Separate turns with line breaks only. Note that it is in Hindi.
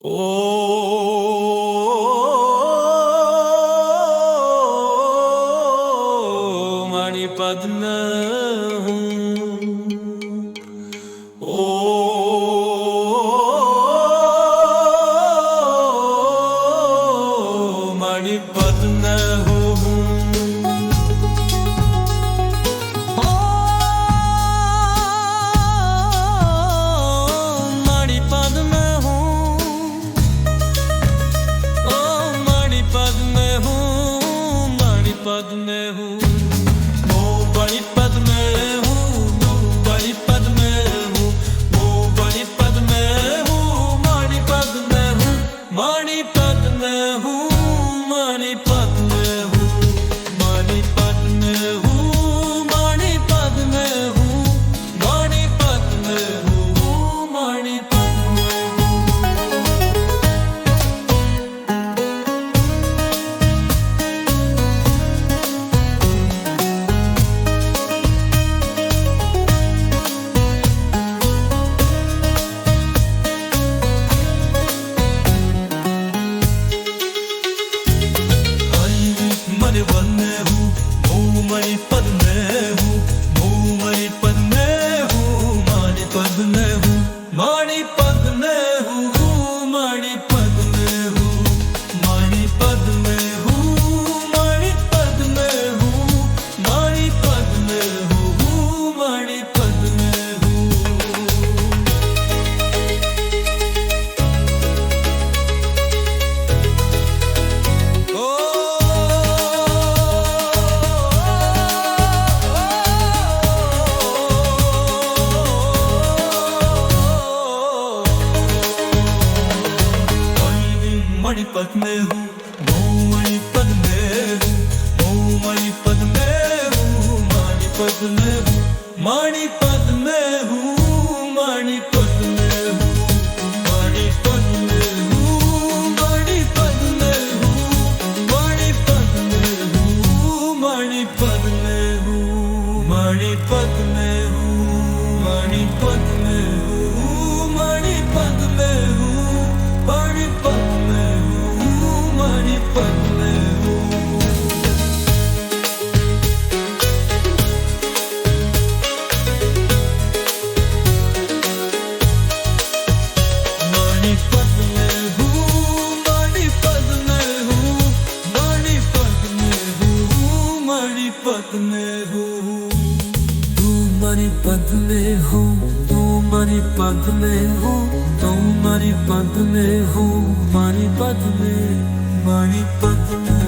ओ मणिपद्म हूँ, ओ मणिपद्म हूँ। पद में हूँ, वो बड़ी पद में हूँ, वो बड़ी पद में हूँ, वो बड़ी पद में हूँ, मणि पद में हूँ, मणि पद में हूँ, मणि पद में हूँ, मणि पद में हूँ, मणि पद में हूँ, मणि पद में हूँ, मणि पद में हूँ। मणि पद में हूँ, वो मणि पद में हूँ, वो मणि पद में हूँ, मणि पद में हूँ, मणि पद में हूँ, मणि पद में हूँ, मणि पद में हूँ, मणि पद में हूँ, मणि पद में हूँ, मणि पद में हूँ। मणिपद में हूँ, वो मणिपद में हूँ, वो मणिपद में हूँ, मणिपद में हूँ, मणिपद में हूँ, मणिपद में हूँ, मणिपद में हूँ, मणिपद में हूँ, मणिपद में हूँ, मणिपद में हूँ, मणिपद में हूँ, मणिपद में हूँ, मणिपद में हूँ, मणिपद में हूँ, मणिपद में हूँ। मणिपद में हूँ, मणिपद में हूँ, मणिपद में हूँ, मणिपद में हूँ। तू मणिपद में हो, तू मणिपद में हो, तू मणिपद में हो, मणिपद में, मणिपद में।